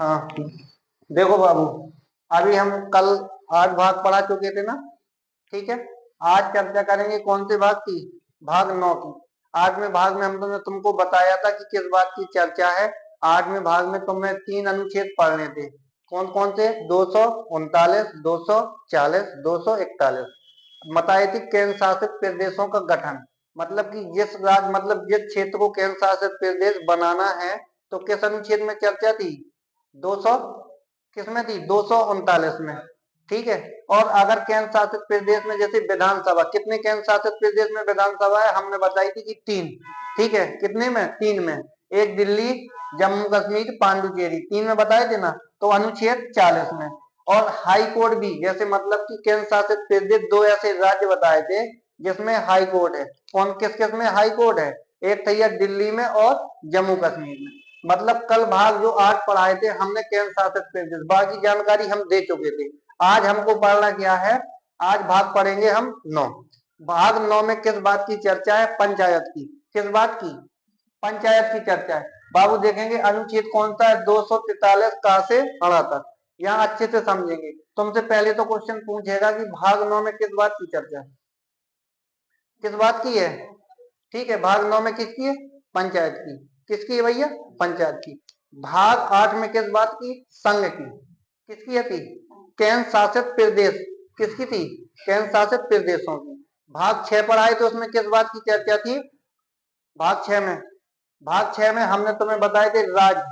हाँ, देखो बाबू, अभी हम कल 8 भाग पढ़ा चुके थे ना। ठीक है। आज चर्चा करेंगे कौन से भाग की? भाग 9 की। 8वें भाग में हमने तुमको बताया था कि किस बात की चर्चा है। 8वें भाग में तुम्हें 3 अनुच्छेद पढ़ने थे। कौन कौन से? 239, 240, 241। बताए थे केंद्र शासित प्रदेशों का गठन। मतलब कि जिस राज्य मतलब जिस क्षेत्र को केंद्र शासित प्रदेश बनाना है, तो किस अनुच्छेद में चर्चा थी? 200 किसमें थी? 239 में। ठीक है। और अगर केंद्र शासित प्रदेश में जैसे विधानसभा, कितने केंद्र शासित प्रदेश में विधानसभा है? हमने बताई थी कि 3। ठीक है। कितने में? 3 में। एक दिल्ली, जम्मू कश्मीर, पांडुचेरी, 3 में बताए थे ना। तो अनुच्छेद 40 में। और हाई कोर्ट भी, जैसे मतलब कि केंद्र शासित प्रदेश 2 ऐसे राज्य बताए थे जिसमें हाई कोर्ट है। कौन किस किस में हाई कोर्ट है? एक तो यह दिल्ली में और जम्मू कश्मीर में। मतलब कल भाग जो 8 पढ़ाए थे हमने केंद्र शासित प्रदेश, बाकी जानकारी हम दे चुके थे। आज हमको पढ़ना क्या है? आज भाग पढ़ेंगे हम 9। भाग 9 में किस बात की चर्चा है? पंचायत की। किस बात की? पंचायत की चर्चा है। बाबू देखेंगे अनुच्छेद कौन सा है? 243 का से अड़ा तक। यहाँ अच्छे से समझेंगे। तुमसे पहले तो क्वेश्चन पूछेगा कि भाग 9 में किस बात की चर्चा है? किस बात की है? ठीक है। भाग 9 में किसकी है? पंचायत की। किसकी है भैया? पंचायत की। भाग 8 में किस बात की? संघ की। किसकी है थी? केंद्र शासित प्रदेश। किसकी थी? केंद्र शासित प्रदेशों की। भाग 6 पढ़ाए तो उसमें किस बात की चर्चा थी? भाग 6 में हमने तुम्हें बताए थे राज्य।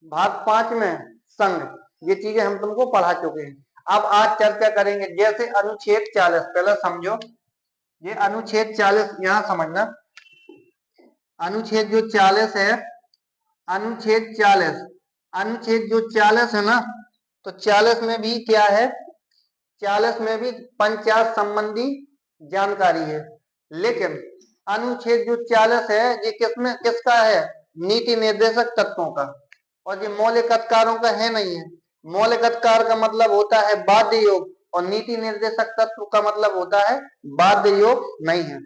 भाग 5 में संघ। ये चीजें हम तुमको पढ़ा चुके हैं। अब आज चर्चा करेंगे जैसे अनुच्छेद 40। पहले समझो, ये अनुच्छेद 40 यहां समझना। अनुच्छेद जो 40 है, अनुच्छेद 40, अनुच्छेद जो 40 है ना, तो 40 में भी क्या है? 40 में भी पंचायत संबंधी जानकारी है। लेकिन अनुच्छेद जो 40 है ये किसमें किसका है? नीति निर्देशक तत्वों का। और ये मौलिक अधिकारों का है नहीं है। मौलिक अधिकार का मतलब होता है बाध्य योग, और नीति निर्देशक तत्व का मतलब होता है बाध्य योग नहीं है।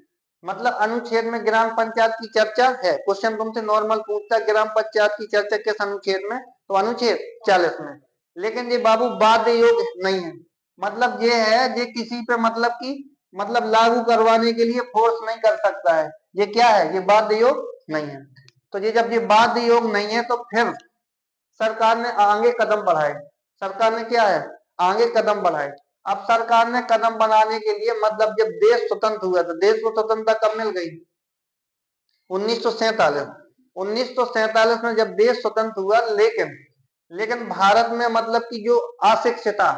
मतलब अनुच्छेद में ग्राम पंचायत की चर्चा है। क्वेश्चन तुमसे नॉर्मल पूछता है ग्राम पंचायत की चर्चा किस अनुच्छेद में? तो अनुच्छेद 40 में। लेकिन ये बाबू बाध्य योग नहीं है। मतलब ये है ये किसी पे मतलब की मतलब लागू करवाने के लिए फोर्स नहीं कर सकता है। ये क्या है? ये बाध्य योग नहीं है। तो ये जब ये बाध्य योग नहीं है तो फिर सरकार ने आगे कदम बढ़ाए। सरकार ने क्या है? आगे कदम बढ़ाए। अब सरकार ने कदम बढ़ाने के लिए मतलब जब देश स्वतंत्र हुआ था, देश को स्वतंत्रता कब मिल गई? 1947। 1947 में जब देश स्वतंत्र हुआ। लेकिन लेकिन भारत में मतलब की जो अशिक्षिता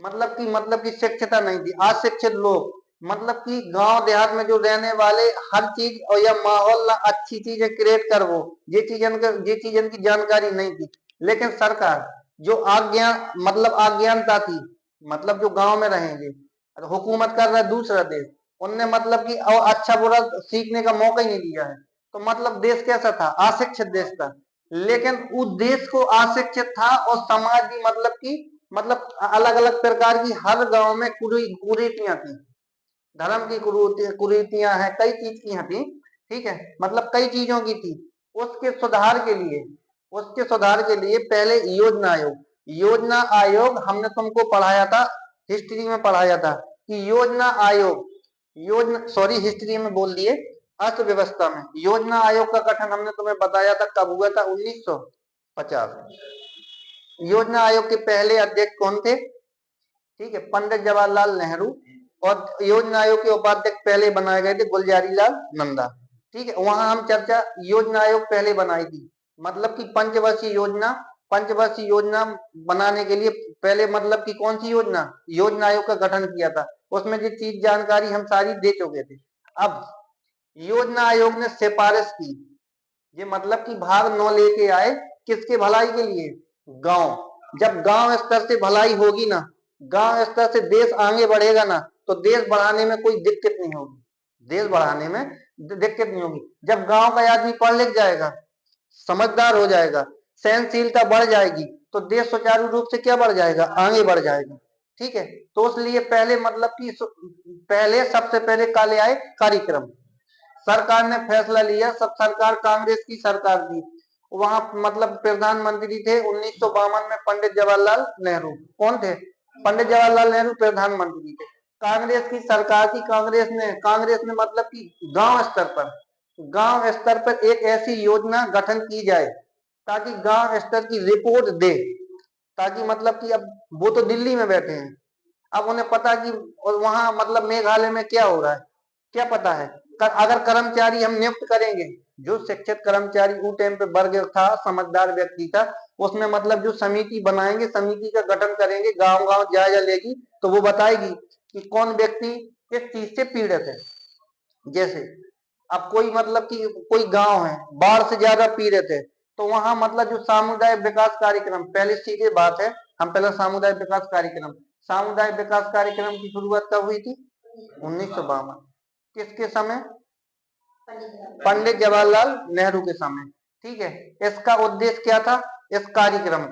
मतलब की शिक्षिता नहीं थी, अशिक्षित लोग, मतलब कि गांव देहात में जो रहने वाले हर चीज और या माहौल ना अच्छी चीजें क्रिएट कर वो ये चीज इनकी जानकारी नहीं थी। लेकिन सरकार जो अज्ञानता थी, मतलब जो गांव में रहेंगे, हुकूमत कर रहा है दूसरा देश, उनने मतलब कि और अच्छा बुरा सीखने का मौका ही नहीं दिया है। तो मतलब देश कैसा था? अशिक्षित देश था। लेकिन उस देश को अशिक्षित था और समाज भी मतलब की मतलब अलग अलग प्रकार की हर गांव में कुरीतियां थी। धर्म की कुरीतियां हैं, कई चीज की थी। ठीक है। मतलब कई चीजों की थी। उसके सुधार के लिए उसके सुधार के लिए पहले योजना आयोग हमने तुमको पढ़ाया था, हिस्ट्री में पढ़ाया था कि योजना आयोग, योजना सॉरी हिस्ट्री में बोल दिए, अर्थव्यवस्था में योजना आयोग का गठन हमने तुम्हें बताया था कब हुआ था? 1950। योजना आयोग के पहले अध्यक्ष कौन थे? ठीक है, पंडित जवाहरलाल नेहरू। और योजना आयोग के उपाध्यक्ष पहले बनाए गए थे गुलजारी लाल नंदा। ठीक है। वहां हम चर्चा योजना आयोग पहले बनाई थी। मतलब कि पंचवर्षीय योजना बनाने के लिए पहले मतलब कि कौन सी योजना? योजना आयोग का गठन किया था। उसमें जो चीज जानकारी हम सारी दे चुके थे। अब योजना आयोग ने सिफारिश की, ये मतलब कि भाग 9 लेके आए किसके भलाई के लिए? गांव। जब गांव स्तर से भलाई होगी ना, गांव स्तर से देश आगे बढ़ेगा ना, तो देश बढ़ाने में कोई दिक्कत नहीं होगी। देश बढ़ाने में दिक्कत नहीं होगी। जब गांव का आदमी पढ़ लिख जाएगा, समझदार हो जाएगा, सहनशीलता बढ़ जाएगी, तो देश सुचारू रूप से क्या बढ़ जाएगा? आगे बढ़ जाएगा। ठीक है। तो इसलिए पहले मतलब कि सबसे पहले काले आए कार्यक्रम। सरकार ने फैसला लिया, सब सरकार कांग्रेस की सरकार थी, वहां मतलब प्रधानमंत्री थे 1952 में पंडित जवाहरलाल नेहरू। कौन थे? पंडित जवाहरलाल नेहरू प्रधानमंत्री थे। कांग्रेस की सरकार थी। कांग्रेस ने मतलब कि गांव स्तर पर एक ऐसी योजना गठन की जाए ताकि गांव स्तर की रिपोर्ट दे, ताकि मतलब कि अब वो तो दिल्ली में बैठे हैं, अब उन्हें पता कि और वहां मतलब मेघालय में क्या हो रहा है, क्या पता है। अगर कर्मचारी हम नियुक्त करेंगे, जो शिक्षित कर्मचारी उस टाइम पे वर्ग था, समझदार व्यक्ति था, उसमें मतलब जो समिति बनाएंगे, समिति का गठन करेंगे, गांव गांव जायजा लेगी, तो वो बताएगी कि कौन व्यक्ति किस चीज से पीड़ित है। जैसे अब कोई मतलब कि कोई गांव है बाढ़ से ज्यादा पीड़ित है, तो वहां मतलब जो सामुदायिक विकास कार्यक्रम, पहले सीधे बात है, हम पहले सामुदायिक विकास कार्यक्रम की शुरुआत कब हुई थी? 1952। किसके समय? पंडित जवाहरलाल नेहरू के समय। ठीक है। इसका उद्देश्य क्या था? इस कार्यक्रम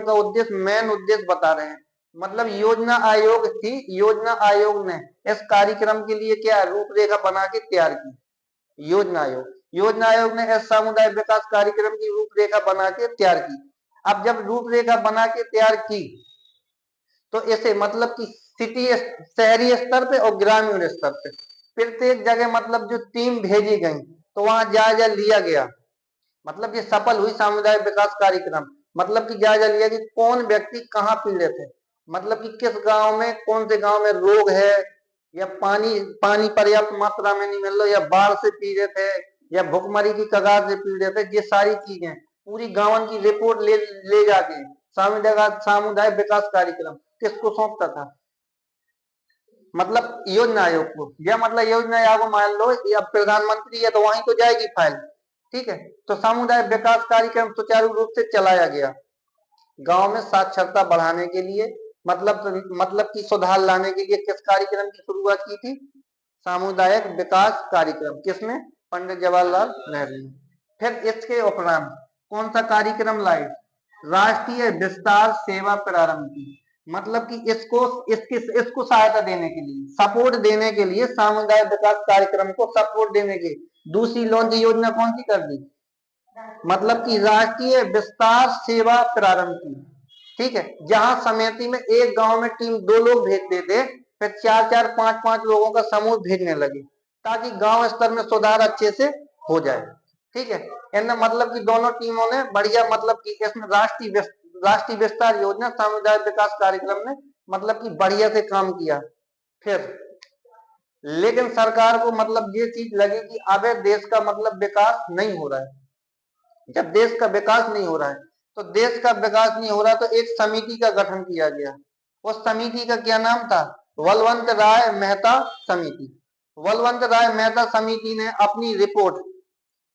का उद्देश्य, मेन उद्देश्य बता रहे हैं, मतलब योजना आयोग थी, योजना आयोग ने इस कार्यक्रम के लिए क्या रूपरेखा बना के तैयार की। योजना आयोग ने इस सामुदायिक विकास कार्यक्रम की रूपरेखा बना के तैयार की। अब जब रूपरेखा बना के तैयार की, तो इसे मतलब कि शहरी स्तर पे और ग्रामीण स्तर पे प्रत्येक जगह मतलब जो टीम भेजी गई, तो वहां जायजा लिया गया। मतलब ये सफल हुई सामुदायिक विकास कार्यक्रम, मतलब कि जायजा लिया कि कौन व्यक्ति कहाँ पीड़ित है, मतलब कि किस गांव में, कौन से गांव में रोग है, या पानी पानी पर्याप्त मात्रा में नहीं मिल रहा, या बाढ़ से पीड़ित है, या भुखमरी की कगार से पीड़ित है। ये सारी चीजें पूरी गांवन की रिपोर्ट ले जाके सामुदायिक विकास कार्यक्रम किसको सौंपता था? मतलब योजना आयोग को। या मतलब योजना आयोग मान लो या प्रधानमंत्री है, तो वहीं तो जाएगी फाइल। ठीक है। तो सामुदायिक विकास कार्यक्रम सुचारू रूप से चलाया गया। गांव में साक्षरता बढ़ाने के लिए, मतलब कि सुधार लाने के लिए किस कार्यक्रम की शुरुआत की थी? सामुदायिक विकास कार्यक्रम। किसने? पंडित जवाहरलाल नेहरू ने। फिर इसके उपरांत कौन सा कार्यक्रम लाए? राष्ट्रीय विस्तार सेवा प्रारंभ की। मतलब कि इसको सहायता देने के लिए, सपोर्ट देने के लिए, सामुदायिक विकास कार्यक्रम को सपोर्ट देने के दूसरी लॉन्च योजना कौन सी कर दी? मतलब कि राष्ट्रीय विस्तार सेवा प्रारंभ की। ठीक है। जहां समिति में एक गांव में टीम 2 लोग भेजते थे, फिर 4-4 5-5 लोगों का समूह भेजने लगे, ताकि गांव स्तर में सुधार अच्छे से हो जाए। ठीक है। इनमें मतलब कि दोनों टीमों ने बढ़िया, मतलब कि इसमें राष्ट्रीय विस्तार योजना, सामुदायिक विकास कार्यक्रम ने मतलब कि बढ़िया से काम किया। फिर लेकिन सरकार को मतलब ये चीज लगी कि अब देश का मतलब विकास नहीं हो रहा है। जब देश का विकास नहीं हो रहा है, तो एक समिति का गठन किया गया। उस समिति का क्या नाम था? बलवंत राय मेहता समिति। बलवंत राय मेहता समिति ने अपनी रिपोर्ट,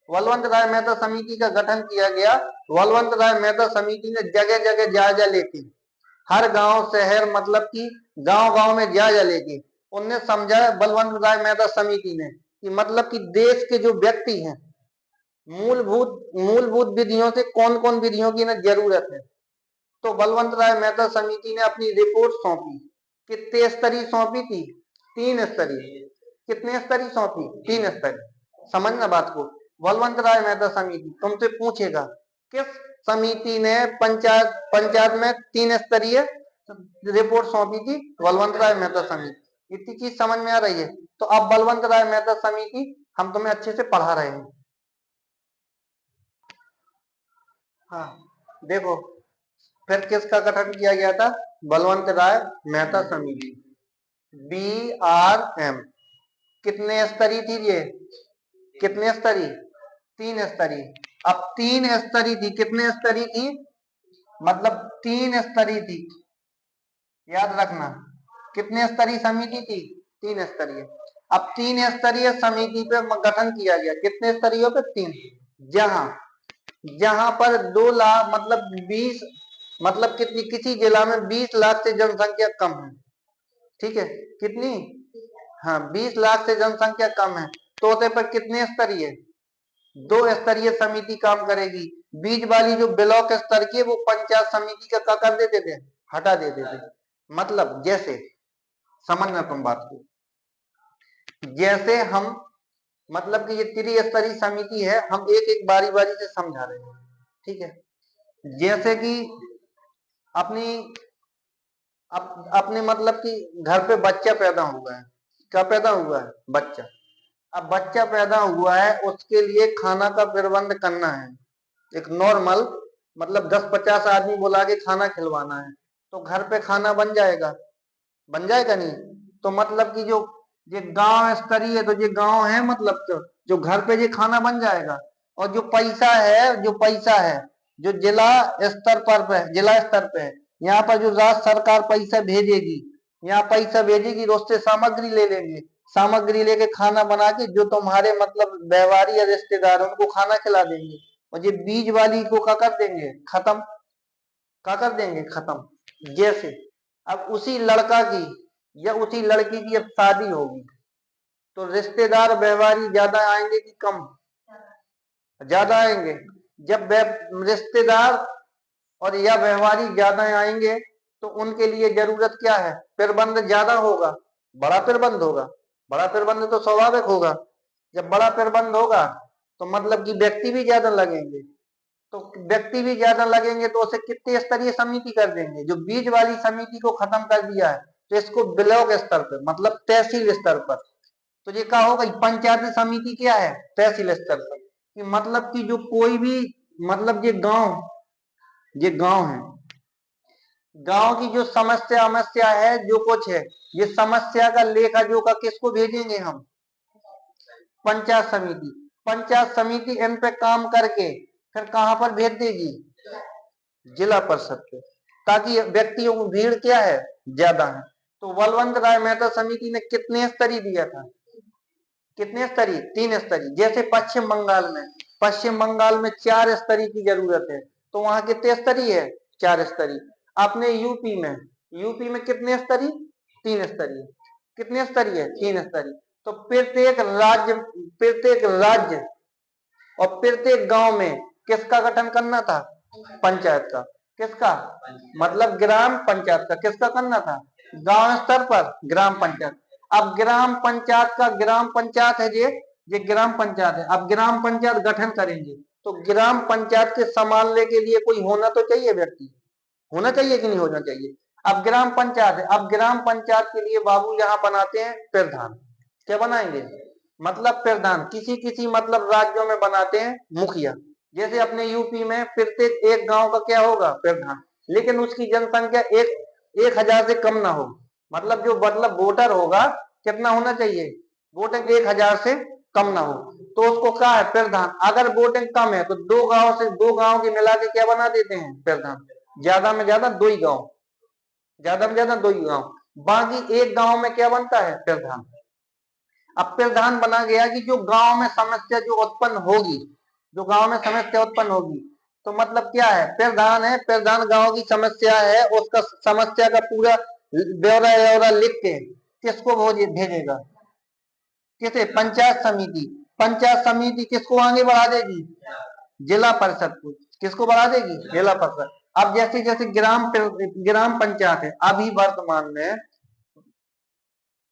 बलवंत राय मेहता समिति का गठन किया गया। बलवंत राय मेहता समिति ने जगह जगह जायजा लेके, हर गांव शहर मतलब कि गांव गांव में जायजा लेके उनने समझाया, बलवंत राय मेहता समिति ने, कि मतलब कि देश के जो व्यक्ति हैं, मूलभूत विधियों से कौन कौन विधियों की इन्हें जरूरत है। तो बलवंत राय मेहता समिति ने अपनी रिपोर्ट सौंपी। कितने स्तरीय सौंपी थी? 3 स्तरीय। कितने स्तरीय सौंपी? 3 स्तरीय। समझना बात को। बलवंत राय मेहता समिति तुमसे पूछेगा, किस समिति ने पंचायत में 3 स्तरीय रिपोर्ट सौंपी थी? बलवंत राय मेहता समिति। इतनी चीज समझ में आ रही है? तो अब बलवंत राय मेहता समिति हम तुम्हें अच्छे से पढ़ा रहे हैं। हाँ, देखो, फिर किसका गठन किया गया था? बलवंत राय मेहता समिति, BRM। कितने स्तरीय थी ये? कितने स्तरीय? 3 स्तरीय। अब 3 स्तरीय थी, कितने स्तरीय थी? मतलब 3 स्तरीय थी, याद रखना। कितने स्तरीय समिति थी? 3 स्तरीय। अब 3 स्तरीय समिति पे गठन किया गया। कितने स्तरीयों पे? 3। जहां जहां पर 2 लाख मतलब 20, मतलब किसी जिला में 20 लाख से जनसंख्या कम है। ठीक है। कितनी? हाँ, 20 लाख से जनसंख्या कम है, तो उसे पर कितने स्तरीय? 2 स्तरीय समिति काम करेगी। बीच वाली जो ब्लॉक स्तर की है, वो पंचायत समिति का क्या कर देते थे? हटा देते थे। मतलब जैसे, समझना तुम बात को, जैसे हम मतलब कि ये त्रिस्तरीय समिति है, हम एक एक बारी बारी से समझा रहे हैं। ठीक है, जैसे कि अपनी अपने मतलब कि घर पे बच्चा पैदा हुआ है। क्या पैदा हुआ है? बच्चा। अब बच्चा पैदा हुआ है, उसके लिए खाना का प्रबंध करना है। एक नॉर्मल मतलब 10-50 आदमी बुला के खाना खिलवाना है, तो घर पे खाना बन जाएगा? बन जाएगा नहीं। तो मतलब कि जो ये गांव स्तरीय है, तो ये गांव है, मतलब जो घर पे ये खाना बन जाएगा। और जो पैसा है, जो जिला स्तर पर जिला स्तर पे है, यहाँ पर जो राज्य सरकार पैसा भेजेगी, यहाँ पैसा भेजेगी, तो उससे सामग्री ले लेंगे, सामग्री लेके खाना बना के जो तुम्हारे मतलब व्यवहारी या रिश्तेदार है उनको खाना खिला देंगे। और ये बीज वाली को क्या कर देंगे? खत्म। क्या कर देंगे? खत्म। जैसे अब उसी लड़का की या उसी लड़की की अब शादी होगी, तो रिश्तेदार व्यवहारी ज्यादा आएंगे कि कम? ज्यादा आएंगे। जब रिश्तेदार और या व्यवहारी ज्यादा आएंगे, तो उनके लिए जरूरत क्या है? प्रबंध ज्यादा होगा, बड़ा प्रबंध होगा। बड़ा प्रबंध तो स्वाभाविक होगा। जब बड़ा प्रबंध होगा, तो मतलब कि व्यक्ति भी ज्यादा लगेंगे। तो व्यक्ति भी ज्यादा लगेंगे, तो उसे कितने स्तरीय समिति कर देंगे? जो बीज वाली समिति को खत्म कर दिया है, तो इसको ब्लॉक स्तर पर मतलब तहसील स्तर पर, तो ये क्या होगा? पंचायत समिति क्या है? तहसील स्तर पर। कि मतलब कि जो कोई भी मतलब ये गांव है, गांव की जो समस्या है, जो कुछ है, ये समस्या का लेखा जोखा किसको भेजेंगे हम? पंचायत समिति। पंचायत समिति इन पे काम करके फिर कहां पर भेज देगी? जिला परिषद पे। ताकि व्यक्तियों को भीड़ क्या है? ज्यादा है। तो बलवंत राय मेहता समिति ने कितने स्तरीय दिया था? कितने स्तरीय? 3 स्तरीय। जैसे पश्चिम बंगाल में 4 स्तरीय की जरूरत है, तो वहां कितने स्तरीय है? 4 स्तरीय। अपने यूपी में कितने स्तरीय? 3 स्तरीय। कितने स्तरीय है? 3 स्तरीय। तो प्रत्येक राज्य और प्रत्येक गांव में किसका गठन करना था? पंचायत का। किसका? मतलब ग्राम पंचायत का। किसका करना था? गांव स्तर पर ग्राम पंचायत। अब ग्राम पंचायत है, ये ग्राम पंचायत है। अब ग्राम पंचायत गठन करेंगे, तो ग्राम पंचायत के संभालने के लिए कोई होना तो चाहिए, व्यक्ति होना चाहिए कि नहीं होना चाहिए? अब ग्राम पंचायत है, अब ग्राम पंचायत के लिए बाबू यहाँ बनाते हैं प्रधान। क्या बनाएंगे? मतलब प्रधान। किसी किसी मतलब राज्यों में बनाते हैं मुखिया। जैसे अपने यूपी में प्रत्येक एक गांव का क्या होगा? प्रधान। लेकिन उसकी जनसंख्या 1,000 से कम ना हो। मतलब जो मतलब वोटर होगा, कितना होना चाहिए? वोटिंग 1,000 से कम ना हो, तो उसको क्या है? प्रधान। अगर वोटिंग कम है, तो दो गांव के मिला के क्या बना देते हैं? प्रधान। ज्यादा में ज्यादा 2 ही गांव, ज्यादा में ज्यादा 2 ही गांव। बाकी एक गांव में क्या बनता है? प्रधान। अब प्रधान बना गया कि जो गांव में समस्या जो उत्पन्न होगी, तो मतलब क्या है? प्रधान है, प्रधान गांव की समस्या है, उसका समस्या का पूरा ब्यौरा लिख के किसको भेजेगा? किसे? पंचायत समिति। पंचायत समिति किसको आगे बढ़ा देगी? जिला परिषद को। किसको बढ़ा देगी? जिला परिषद। अब जैसे जैसे ग्राम पंचायत है, अभी वर्तमान में